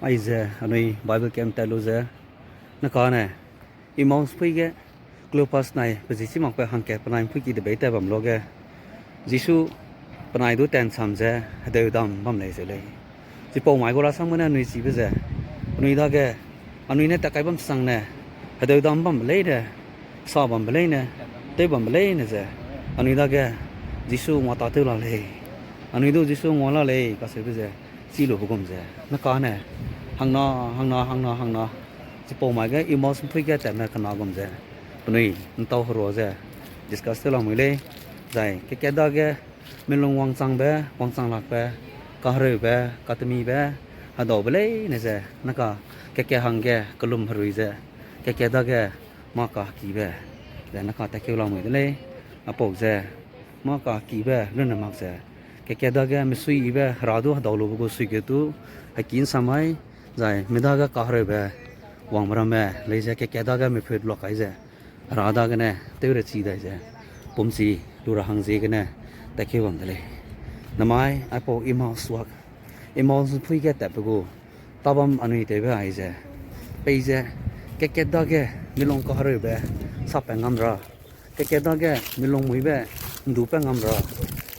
ai giờ anh ấy Bible camp tại lúc giờ nó có này Emmaus Mphui cái Cleopas này bây giờ chỉ mong phải hàng kẹp bên này Mphui chỉ để bấy tay bầm lo cái Giêsu bên này đối tên sắm giờ đều đam bầm này rồi chỉ bảo mãi có là sang bên này chỉ bây giờ anh ấy đó cái anh ấy này ta cái bầm sang này đều đam bầm lấy nè sao bầm lấy nè tay bầm lấy nè giờ anh ấy đó cái Giêsu ngõ tao tiêu là lấy anh ấy đó Giêsu ngõ là lấy cái gì bây giờ chỉ lục bụng giờ nó có này hàng nọ chỉ bảo mãi cái Emmaus Mphui cáiแต่mà cái nào cũng giờ bên này nó tao hồ giờ discuss tới lòng mới lấy giải cái đó cái mình lông quăng sang lạc bé cá rơi bé cá tôm bé hà đổ bé lấy này giờ nó có cái hàng cái lùm hời giờ cái đó cái mà cả kỳ bé giờ nó có tại kêu lòng mới lấy à bộ giờ mà cả kỳ bé luôn là mặc giờ cái đó cái mình suy bé ra đó đổ lùm có suy cái tu hay kín sao ấy giải mình đó cái cá rơi bé quăng vào mẹ lấy ra cái đó cái mình phải lọc cái giờ ra đó cái này tiêu được gì đấy giờ bấm gìดูra hàng gì cái nàyแต่เกี่ยวกับอะไรน้ำไม้ไอ้พวกEmmaus Mphuiแกแต่ไปกูตาบำอันนี้เดี๋ยวไปไอ้เจ้ไปเจ้แกได้แกมีลงก็หารือแบบสับแปงงามระแกได้แกมีลงมือแบบดูแปงงามระ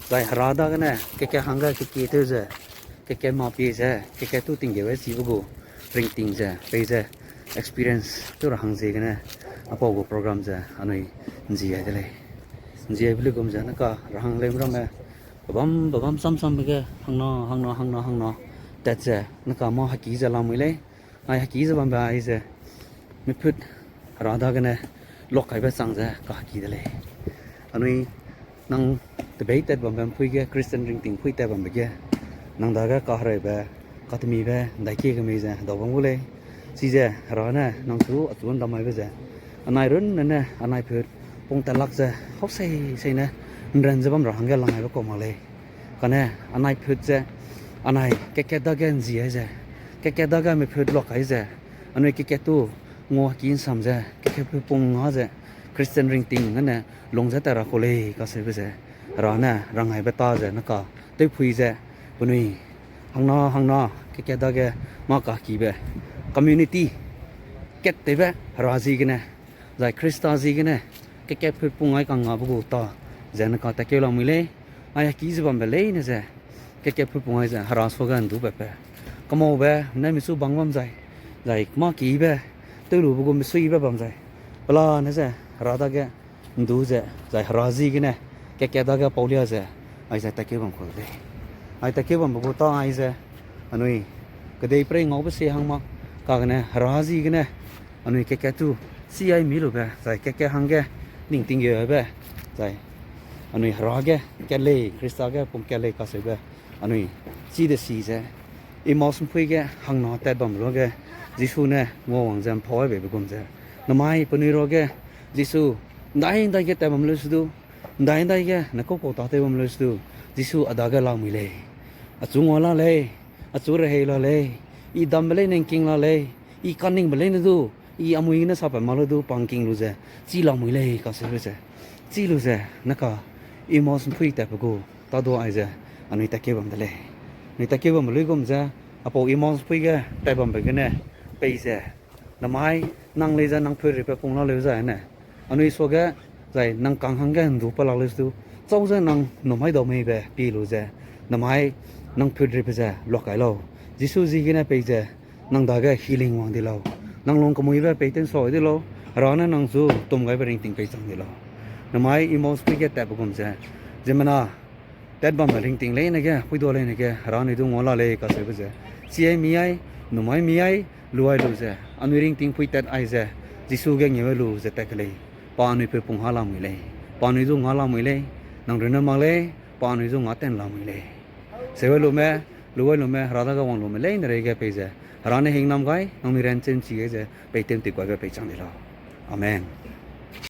ใจหาได้กันเนี่ยแกหังก็แกเท่าเจ้แกมาปีเจ้แกตู้ติงเกี่ยวกับสิบกูริงติงเจ้ไปเจ้ experience ตัวหังสิกันเนี่ยไอ้พวกกูโปรแกรมเจ้อันนี้จีอะไรเลยจีบลูกผมจะนักการหังเล่มร้องแบบซ้ำไปก็หังนอแต่เจ้นักการมอฮักกี้จะลำไม่เลยไอ้ฮักกี้จะบังไปไอ้เจ้ไม่พูดราดากันเนี่ยล็อกไอ้แบบสั่งเจ้ก็ฮักกี้เลยอันนี้นั่งแต่ไปแต่บังแบบพูดแค่คริสเตียนริงติงพูดแต่บังไปแค่นั่งได้ก็อะไรแบบก็จะมีแบบได้เกี่ยก็มีเจ้ดอกบังกูเลยสิเจ้ราเนี่ยนั่งสู้อัศวินทำไมไปเจ้อันไหนรุ่นนั่นเนี่ยอันไหนพูดปงแต่ลักจะเขาใส่เนี่ยเรียนจะบ้าหรอหังเกลังไงก็กมาเลยกันเนี่ยอันไหนพูดจะอันไหนแกได้กันจีไอ้จะแกได้กันไม่พูดหลอกไอ้จะอันนี้แกตู้งัวกินซ้ำจะแกพูดปงง้อจะคริสเตียนริงติงนั่นเนี่ยลงจะแต่ละคนเลยก็เสียไปจะเราเนี่ยรังไงไปต่อจะนักก็ได้พูดจะวันนี้หังนอแกได้กันมากกว่ากี่แบบคอมมูนิตี้แกเตะแบบราศีกันเนี่ยใจคริสต์จีกันเนี่ยแกพูดปุ่งไอ้กังงาบุกต่อเจนก็ตะเกียบเราไม่เลยไอ้กี้จะบังเบลเลยเนี่ยเจ้แกพูดปุ่งไอ้เจ้ฮาราสโฟกันดูแบบก็มองแบบนั่นมิสูบังบังใจมากี่แบบตัวรู้บุกมิสูแบบบังใจเวลาเนี่ยเจ้ราดาแกดูใจฮาราซีกันเนี่ยแกได้แกปอลียเจ้ไอ้เจ้ตะเกียบบังคนเลยไอ้ตะเกียบบังบุกต่อไอ้เจ้อันนี้ก็ได้เปรี้ยงเอาไปเสียหังมากันเนี่ยฮาราซีกันเนี่ยอันนี้แกตู้ซีไอมีลูกแบบใจแกหังแกนิ่งติงเยอะแบบใจอันนี้รอแกเลยคริสต์แกผมแกเลยก็เสียแบบอันนี้จีเดซีเจ้Emmaus Mphuiแกหังนอแต่ดมรอแกจิสูเนี่ยงวงจำพอยแบบกุมเจ้น้ำไม้ปนิรอแกจิสูได้แกแต่ผมเลยสุดได้แกนักก็ปกติผมเลยสุดจิสูอดาแกลามิเลยอจุงวลาเลยอจุเรเฮลาเลยอีดำเลยนังกิงลาเลยอีคันนิงเลยนะดูอีอามุยเนี่ยสับมาเลยดูปังกิงรู้เจ้จีลามิเลยก็เสียไปเจ้จีรู้เจ้นักก็Emmaus Mphuiแต่ปกูตาดูไอ้เจ้อันนี้ตะเกียบบังเลยนี่ตะเกียบบังเลยกุมเจ้อาพวกEmmaus Mphuiแกแต่บังไปกันเนี่ยไปเจ้น้ำไม้นั่งเลยเจ้นั่งเพื่อไปปงเราเลยเจ้เนี่ยอันนี้ส่วนแกใจนั่งกลางหังแกดูปลาเลยดูเจ้าเจ้นั่งหนุ่มให้ดอกไม้ไปปีรู้เจ้น้ำไม้นั่งเพื่อไปเจ้ล็อกไอ้เราจิสูจีกันเนี่ยไปเจ้นั่งได้แก healing วางดีเรานั่งลงขโมยไปเต้นสอยดีเราเราเนี่ยนั่งสู้ตุ่มไก่ไปริงติงไปจังดีเราน้ำไม้Emmaus Mphuiแกแต่ปกุมเจ้เจมันน่ะแต่บ้านมาริงติงเลยนะแกคุยตัวเลยนะแกเราเนี่ยดูงอลาเลยก็เสียไปเจ้ซีไอมีไอหนุ่มไอมีไอรวยรู้เจ้อันนี้ริงติงคุยแต่ไอเจ้จิสูแกเงี้ยรู้เจ้แต่ก็เลยปานุยไปปุ่งหาลามือเลยปานุยดูงาลามือเลยนั่งเรียนมาเลยปานุยดูงาเต้นลามือเลยเสียรู้ไหมเราต้องวังรู้ไหมเลยนะเรื่องแกไปเจ้เราเนี่ยหิงน้ำไก่น้องมีแรงเจนจีเจ้ไปเต็มติดกว่าแกไปจังเลยเราอาเมน